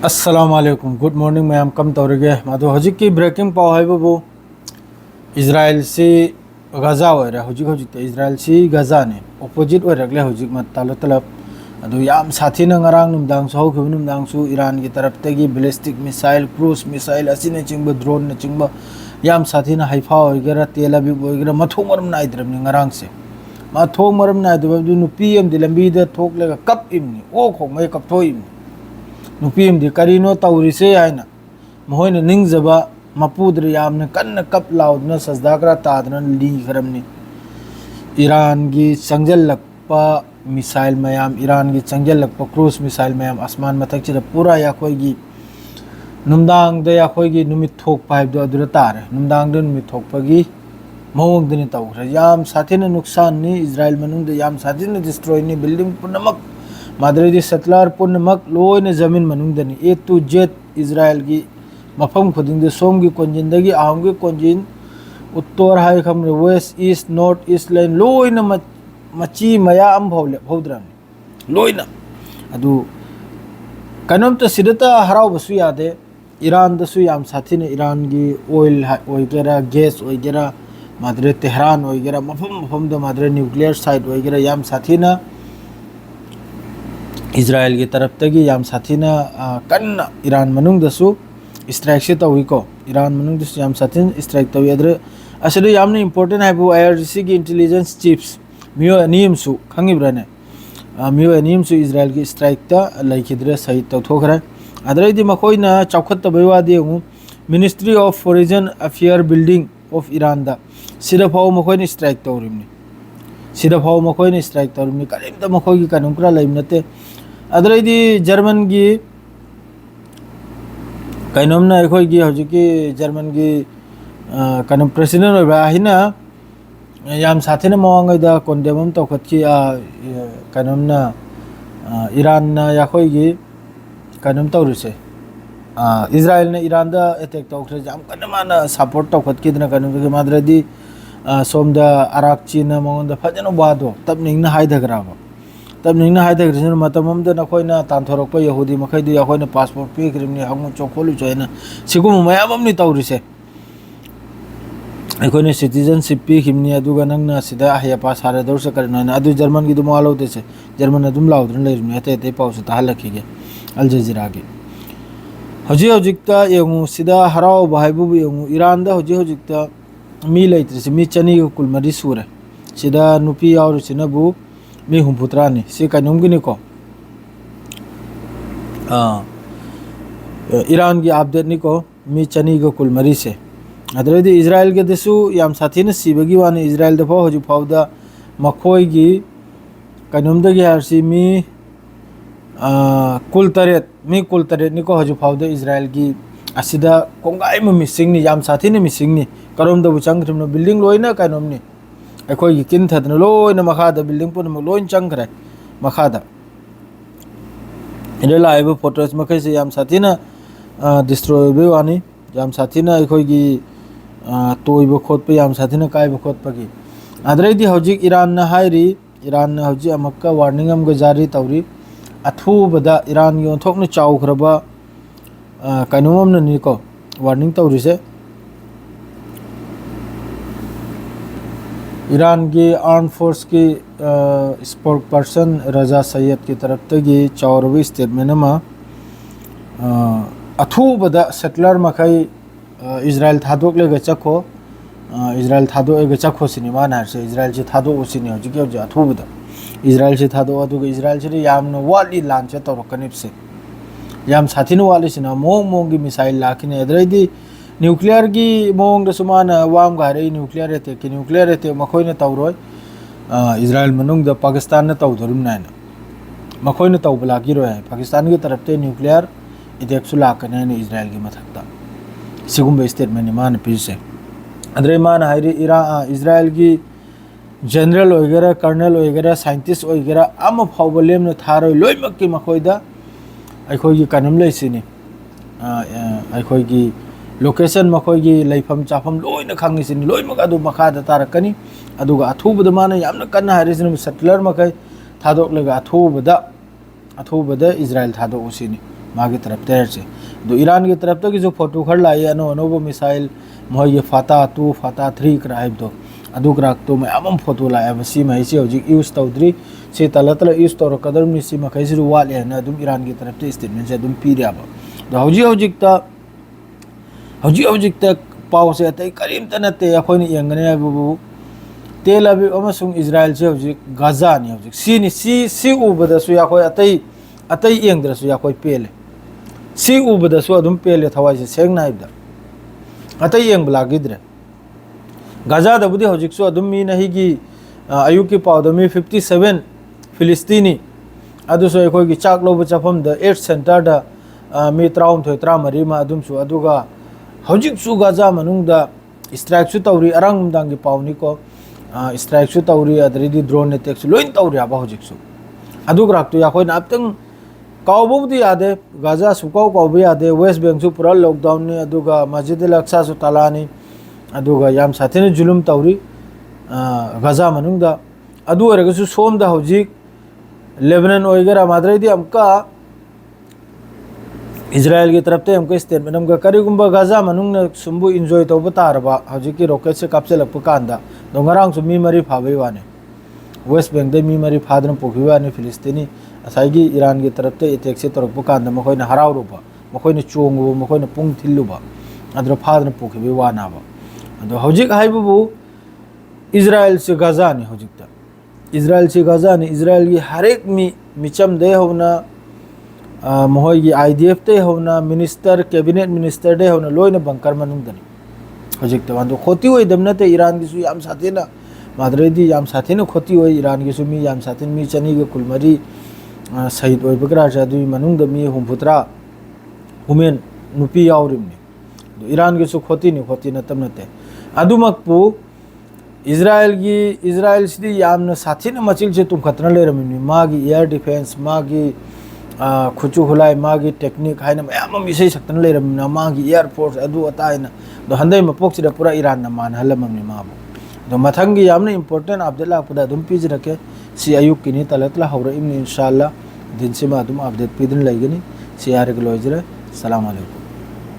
अस्सलामुअलैकुम good morning ma'am कम तौरगे मादो हजिक की breaking पाव है वो इजराइल से गजा हो रहा हजिक हजिक तो इजराइल से गजा ने अपोजिट हो रगले हजिक मत तालो तलब अदो याम साथी न ngarang नुमदांग सो खु नुमदांग सु ईरान की तरफ तगी बैलिस्टिक मिसाइल क्रूज मिसाइल असिने चिंग ड्रोन ने चिंग याम साथी न हाइफा होगेरा तेल अबीब होगेरा मथों मरम नाइद्रम ने ngarang से मथों मरम नाइद्रम दु नुपी एम दिलंबी द थोक लेगा कप इमनी ओ खो मैं कप थो इमनी नुपीम दी करीनो तौरिसे आइना मोहन निंगजबा मपूद्र यामने कन्न कप लाउदना सजदाकरा तादना ली खरमनी ईरान की संजलकपा मिसाइल मयाम ईरान की संजलकपा क्रूज मिसाइल मयाम आसमान मथक पूरा याखोगी नुमदांग दे याखोगी नुमित थोक पाइप दो अदुर तारे नुमदांग दे नुमित थोकपगी मवंग दने तौखरे याम साथीने नुकसान नि इजराइल मनुंग दे याम साथीने डिस्ट्रॉय नि बिल्डिंग पुनमक मादरेदी सतलार पुनमक लोयने जमीन मनुंगदनी ए टू जेड इजराइल की मफम खुदिंग सोम की कोंजिंदगी आहम की कोंजिन उत्तर हाई खमरे west east north east line लोयने मची मया अम भौले भौद्राम लोयना अदु कनम तो सिदता हराव बसु यादे ईरान दसु याम साथी ने ईरान की ऑयल ओइगेरा गैस ओइगेरा मादरे तेहरान ओइगेरा मफम मफम द मादरे न्यूक्लियर साइट ओइगेरा याम साथी ना इजराइल की तरफ तगी याम साथी ना कन्न ईरान मनुंग दसु स्ट्राइक से तवी को ईरान मनुंग दसु याम साथी स्ट्राइक तवी अदर असले यामने इंपॉर्टेंट है वो आईआरजीसी की इंटेलिजेंस चीफ्स मियो अनीम सु खंगिब्रने मियो अनीम सु इजराइल की स्ट्राइक ता लाइखिद्रे सही तौथोखरा अदरैदि मखोइना चौखत तबैवादी ministry of foreign affair building of Iran दा सिरफाव मखोइना स्ट्राइक तौरिमनी सिरफाव मखोइना स्ट्राइक तौरिमनी करेमता मखोगी कानुमकरा लाइमनते अदरैदि जर्मन की कैनोमना अखोगी हजिकी जर्मन की कनम प्रेसिडेंट होबा हिना याम साथीने मवांगैदा कोंडेमम तौखतकी कैनोमना ईरान ना याखोगी कैनोम तौरिसे इजराइल ने ईरान दा अटैक तौखरे जाम कनमाना सपोर्ट तौखतकी दना कैनोम के मादरदी सोमदा अराकची ना मवंदा फजनो बादो तब निंगना हाइदगराबा तब निंगना हाइदगरसिन मतममदा नखोइना तानथोरकपा यहूदी मखैदु याखोइना पासपोर्ट पीखरिमनि हंगु चोखोलु चोइना सिगुम मयाममनि तौरिसे अखोइना सिटीजनशिप पीखिमनि अदुगा नंगना सिदा हया पास हारे दौरसे करना अदु जर्मन की दुमा लौदेसे जर्मन अदुम लाउद्रन लेरिमनि अते अते पाउसे ताहलखिगे अल जजीरा के हजि हजिकता यंगु सिदा हराव बाहाइबु यंगु ईरान दा हजि हजिकता मी लैत्रिसे मी चनी को कुल मरी सुरे सिदा नुपी यावरिसिनबु मी हुंफुत्रानी से कैनुमगिनी को ईरान की अपडेट निको मी चनी को कुल मरी से अदरदि इजराइल के दसु याम साथीने सिबगी वाने इजराइल दफा हजि फावदा मखोई की कैनुमदगी हारसी मी कुल तरेत निको हजि फावदा इजराइल की असिदा कोंगाई मिसिंगनी याम साथीने मिसिंगनी करोमदबु चंगथ्रमनो बिल्डिंग लोइना कैनुमनी अखोई किन थदन लोइना मखादा बिल्डिंग पुन लोइन चंगखरे मखादा इरे लाइव फोटोस मखैसे याम साथीना डिस्ट्रॉय बे वानी याम साथीना अखोई की तोइब खोदप याम साथीना काइब खोदपगी अदरैदि हौजिक ईरान ना हाइरी ईरान ना हौजि अमक्का वार्निंग अमग जारी तौरी अथुबदा ईरान की ओंथोकना चाउखरबा कैनुममना निको वार्निंग तौरिसे ईरान की आर्म फोर्स की स्पोक पर्सन रजा सैयद की तरफ तगी चौरवी स्टेटमेंट अथुबदा सेटलर मखई इजराइल थादोकलेगा चखो इजराइल थादोएगा चखो सिनी माना से इजराइल से थादो उसिनी हजिक हजि अथुबदा इजराइल से थादो अदुगा इजराइल से यामनो वाली लांच तौरकनिप से याम साथीन वाली सिना मोंग मोंग की मिसाइल लाखिने अदरैदि न्यूक्लियर की मोंग दसुमाना वाम गारे न्यूक्लियर रहते मखोइने तौरोय इजराइल मनुंग द पाकिस्तान ने तौधरुम नायना मखोइने तौबलागिरो है पाकिस्तान की तरफ ते न्यूक्लियर इदेक्सु लाकने ने इजराइल की मथकता सिगुम स्टेटमेंट मान पीसे अदरे मान हाइरे इजराइल की जनरल वगैरह कर्नल वगैरह साइंटिस्ट वगैरह अम फावलेम ने थारो लोइमक की मखोइदा अखोई की कनम लेसिनी अखोई की लोकेशन मखोई लेफम चाफम लोइना खांगिसिनी लोइमक अदु मखादा तारकनी अदुगा अथुबदा माना यामना कन्ना हारिसिन सेटलर मखै थादोकलेगा अथुबदा इजराइल थादोक उसिनी मागी तरफ तेर से दो ईरान की तरफ की जो फोटो खड़ लाई अनो अनोबो मिसाइल मोह ये फाता 2 फाता 3 कराइब दो अदुग्राक तो मैं अमम फोटो लाया बसी मैं इसे हजिक यूज तौद्री से तलतल यूज तौर कदर निसी मखैसरु वाले ना दुम ईरान की तरफ से स्टेटमेंट से दुम पीरियाबा दो हजिक तक पाव से अतई करीम तनते अखोनी यंगने बुबु तेल अबीब अमसुंग इजराइल से हजिक गाजा नि हजिक सी उबदसु याखोय अतई यंगद्रसु याखोय पेले सी उबदसु अदुम पेले थवाई से सेंग नाइबदा अतई यंग ब्लागिद्रे गाजा दबुदी हजिकसु अदुम मी नहीं की अयुक की पाव दमी 57 फिलिस्तीनी अदुसो अखोय की चाक लोब चफम द 8 सेंटर दा मी 33 मरी मा अदुमसु अदुगा हजिकसु गाजा मनुंगदा स्ट्राइक सु तौरी अरंग दांगी पावनी को स्ट्राइक सु तौरी अदरिदी ड्रोन अटैक सु लोइन तौरी आबा हजिकसु अदुग्राक तो याखोय नापतंग कावबुदी यादे गाजा सुकाव कावबे यादे वेस्ट बैंक सु पूरा लॉकडाउन ने अदुगा मस्जिद अल अक्सा सु तालानी अदुगा याम साथेने जुलुम तौरी गाजा मनुंगदा अदु अरगसु सोमदा हजिक लेबनान ओइगरा माद्रेदी अमका इजराइल की तरफ से हमको स्टेटमेंट हमका करीगुंबा गाजा मनुंग ने सुंबु एंजॉय तो बतारबा हजिक की रॉकेट से कापसे लगप कांदा दोंगरांग सु मी मरी फाबे वाने वेस्ट बैंक दे मी मरी फादन पोखिवाने फिलिस्तीनी असाइगी ईरान की तरफ से अटैक से तरप कांदा मखोइना हरावरुबा मखोइना चोंगबो मखोइना पुंग थिल्लुबा अद्र फादन पोखिबे वानाबा अदो हजिक हाइबु इजराइल से गाजा ने हजिकता इजराइल से गाजा ने इजराइल की हर एक मिचम दे होना मोहय की IDF ते होना मिनिस्टर कैबिनेट मिनिस्टर दे होना लोइना बंकर मनुंगदनी हजिकता वांदो खोती होई दमनते ईरान की सु याम साथेना माद्रेदी याम साथेना खोती होई ईरान की सु मी याम साथेन मी चनी के कुलमरी शहीद होई बकरा जादु मनुंग दमी हुमपुत्रा हुमेन नुपी यावरिमनी ईरान की सु खोती न तमनते अदुमकपु इजराइल सिदी यामना साथेना मचिल से तुम खतना लेरमिनी मागी एयर डिफेंस मागी खुचु खुलाई मागी टेक्निक है मैम इसे सकन लेरमिना मागी एयर फोर्स अदु अतायना दो हंदे मपोक्सिदा पूरा ईरान न मान हलममनि माबो दो मथंगी यामना इंपोर्टेंट अपडेट लापदा अदुम पिज रखे सी अयुक किनी तलतला हौर इमनि इंशाल्लाह दिन से मा अदुम अपडेट पिदन लाइगनी सी यारे लोइजरे सलाम अलैकुम।